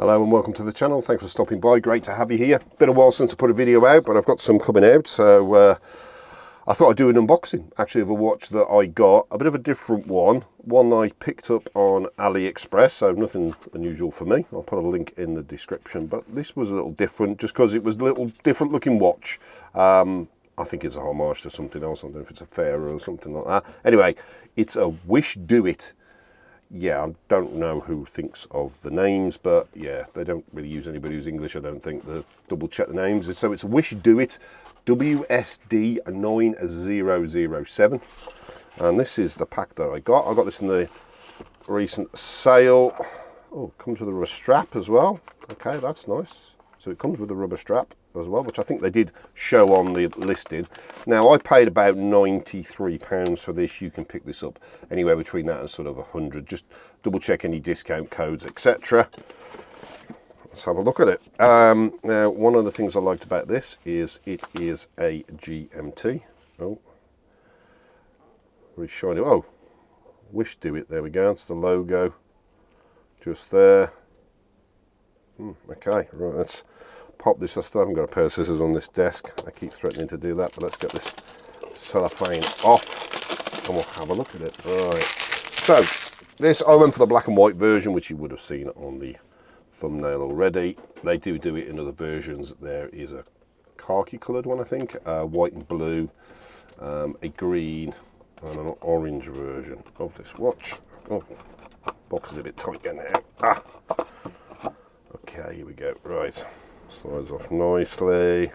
Hello and welcome to the channel. Thanks for stopping by. Great to have you here. Been a while since I put a video out, but I've got some coming out, so I thought I'd do an unboxing actually of a watch that I got, a bit of a different one I picked up on AliExpress, so nothing unusual for me. I'll put a link in the description, but this was a little different just because it was a little different looking watch. I think it's a homage to something else. I don't know if it's a fair or something like that. Anyway, it's a WISHDOIT. Yeah, I don't know who thinks of the names, but yeah, they don't really use anybody who's English, I don't think. They double check the names. So it's a WISHDOIT WSD9007. And this is the pack that I got. I got this in the recent sale. Oh, it comes with a rubber strap as well. Okay, that's nice. So it comes with a rubber strap as well, which I think they did show on the listing. Now, I paid about £93 for this. You can pick this up anywhere between that and sort of 100. Just double check any discount codes, etc. Let's have a look at it. Now, one of the things I liked about this is it is a GMT. Oh, very shiny. Oh, WISHDOIT. There we go. It's the logo just there. Okay, right, let's pop this. I still haven't got a pair of scissors on this desk. I keep threatening to do that, but let's get this cellophane off and we'll have a look at it. Right, so this, I went for the black and white version, which you would have seen on the thumbnail already. They do it in other versions. There is a khaki coloured one, I think, white and blue, a green and an orange version of this watch. Oh, box is a bit tight getting it out. Okay, here we go. Right, slides off nicely.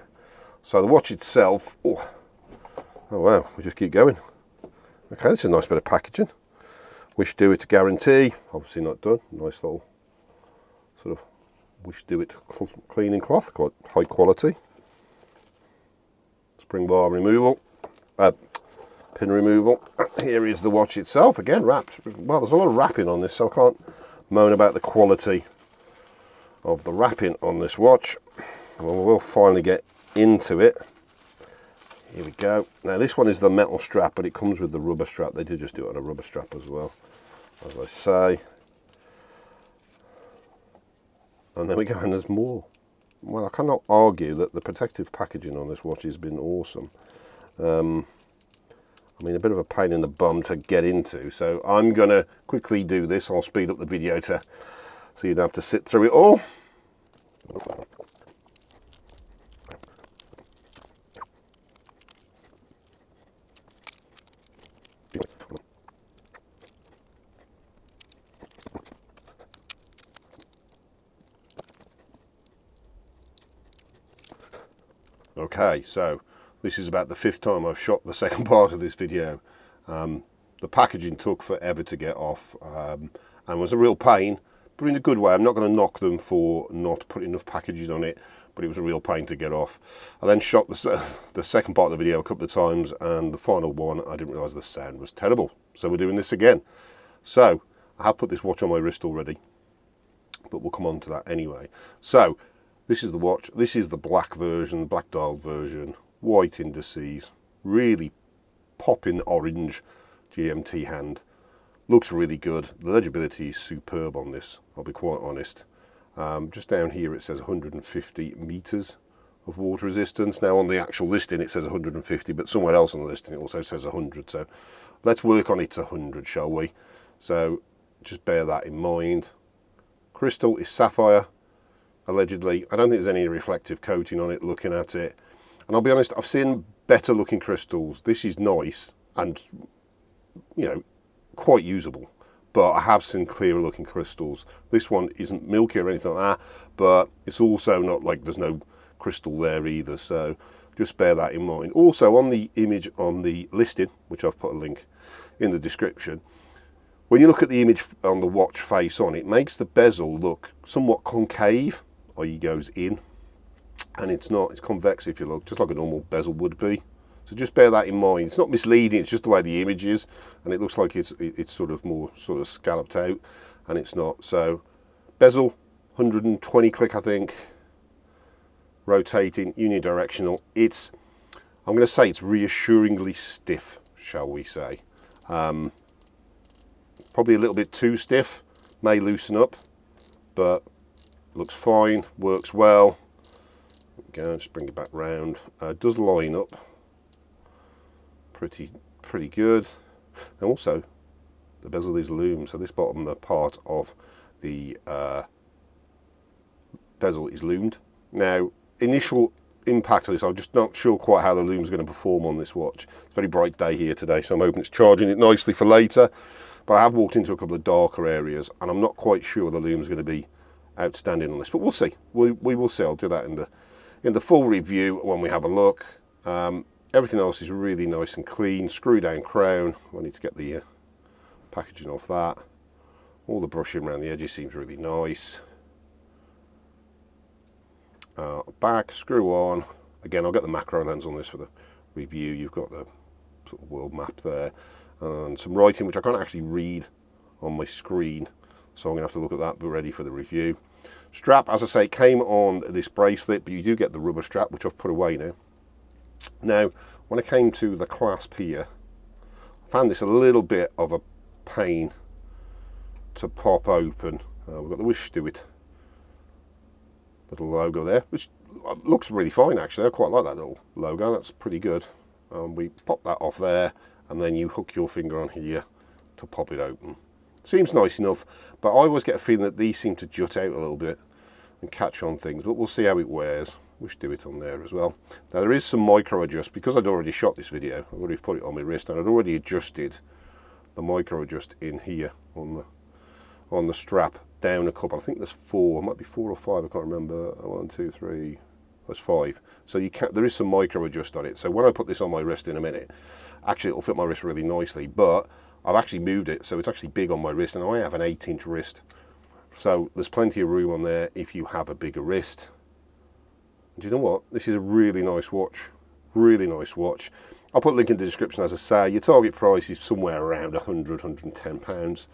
So the watch itself, oh wow, we just keep going. Okay, this is a nice bit of packaging. WISHDOIT guarantee, obviously not done. Nice little sort of WISHDOIT cleaning cloth, quite high quality. Spring bar removal, pin removal. Here is the watch itself, again wrapped. Well, there's a lot of wrapping on this, so I can't moan about the quality of the wrapping on this watch. Well, we'll finally get into it. Here we go. Now this one is the metal strap, but it comes with the rubber strap. They did just do it on a rubber strap as well, as I say. And there we go, and there's more. Well, I cannot argue that the protective packaging on this watch has been awesome. I mean, a bit of a pain in the bum to get into, so I'm gonna quickly do this. I'll speed up the video so you don't have to sit through it all. Okay, so this is about the 5th time I've shot the second part of this video. The packaging took forever to get off and was a real pain, but in a good way. I'm not going to knock them for not putting enough packaging on it, but it was a real pain to get off. I then shot the second part of the video a couple of times, and the final one, I didn't realise the sound was terrible. So we're doing this again. So I have put this watch on my wrist already, but we'll come on to that anyway. So this is the watch. This is the black version, black dialed version, white indices, really popping orange GMT hand. Looks really good. The legibility is superb on this, I'll be quite honest. Just down here it says 150 meters of water resistance. Now on the actual listing it says 150, but somewhere else on the listing it also says 100. So let's work on it to 100, shall we? So just bear that in mind. Crystal is sapphire, allegedly. I don't think there's any reflective coating on it looking at it. And I'll be honest, I've seen better looking crystals. This is nice and, you know, quite usable, but I have seen clearer looking crystals. This one isn't milky or anything like that, but it's also not like there's no crystal there either, so just bear that in mind. Also on the image on the listing, which I've put a link in the description, when you look at the image on the watch face on, it makes the bezel look somewhat concave, i.e. goes in, and it's not, it's convex if you look, just like a normal bezel would be. So just bear that in mind. It's not misleading, it's just the way the image is, and it looks like it's sort of more sort of scalloped out, and it's not. So bezel, 120 click I think, rotating, unidirectional. It's, I'm going to say it's reassuringly stiff, shall we say. Probably a little bit too stiff, may loosen up, but looks fine, works well. Go, just bring it back round. Does line up pretty good. And also, the bezel is lumed, so this bottom, the part of the bezel is lumed. Now, initial impact of this, I'm just not sure quite how the lume is going to perform on this watch. It's a very bright day here today, so I'm hoping it's charging it nicely for later. But I have walked into a couple of darker areas, and I'm not quite sure the lume is going to be outstanding on this. But we'll see. We will see. I'll do that in the full review when we have a look. Everything else is really nice and clean. Screw down crown. I need to get the packaging off that. All the brushing around the edges seems really nice. Back, screw on. Again, I'll get the macro lens on this for the review. You've got the sort of world map there. And some writing, which I can't actually read on my screen. So I'm going to have to look at that, but ready for the review. Strap, as I say, came on this bracelet, but you do get the rubber strap, which I've put away now. Now, when I came to the clasp here, I found this a little bit of a pain to pop open. We've got the WISHDOIT little logo there, which looks really fine actually. I quite like that little logo, that's pretty good. We pop that off there, and then you hook your finger on here to pop it open. Seems nice enough, but I always get a feeling that these seem to jut out a little bit and catch on things, but we'll see how it wears. WISHDOIT on there as well. Now there is some micro adjust, because I'd already shot this video, I've already put it on my wrist, and I'd already adjusted the micro adjust in here on the strap down a couple. I think there's 4, it might be 4 or 5, I can't remember. 1, 2, 3, there's 5. So there is some micro adjust on it. So when I put this on my wrist in a minute, actually it'll fit my wrist really nicely, but I've actually moved it, so it's actually big on my wrist, and I have an 8-inch wrist. So there's plenty of room on there if you have a bigger wrist. Do you know what? This is a really nice watch. Really nice watch. I'll put a link in the description, as I say. Your target price is somewhere around £100, £110.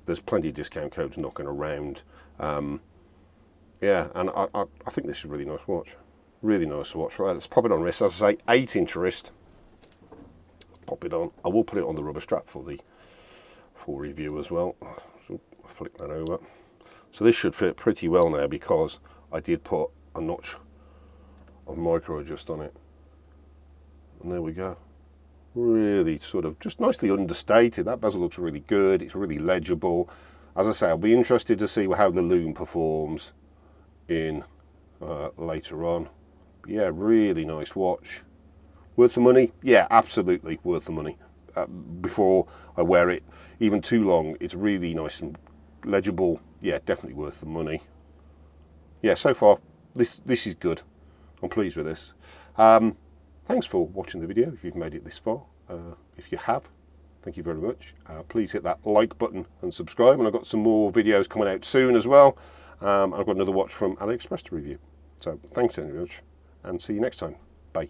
There's plenty of discount codes knocking around. Yeah, and I think this is a really nice watch. Really nice watch. Right, let's pop it on wrist. As I say, 8-inch wrist. Pop it on. I will put it on the rubber strap for the full review as well. So I'll flick that over. So this should fit pretty well now, because I did put a notch of micro adjust on it, and there we go. Really sort of just nicely understated. That bezel looks really good. It's really legible. As I say, I'll be interested to see how the lume performs in later on. But yeah, really nice watch. Worth the money? Yeah, absolutely worth the money. Before I wear it even too long, it's really nice and legible. Yeah, definitely worth the money. Yeah, so far this is good. I'm pleased with this. Thanks for watching the video if you've made it this far. If you have, thank you very much. Please hit that like button and subscribe, and I've got some more videos coming out soon as well. I've got another watch from AliExpress to review. So thanks very much, and see you next time. Bye.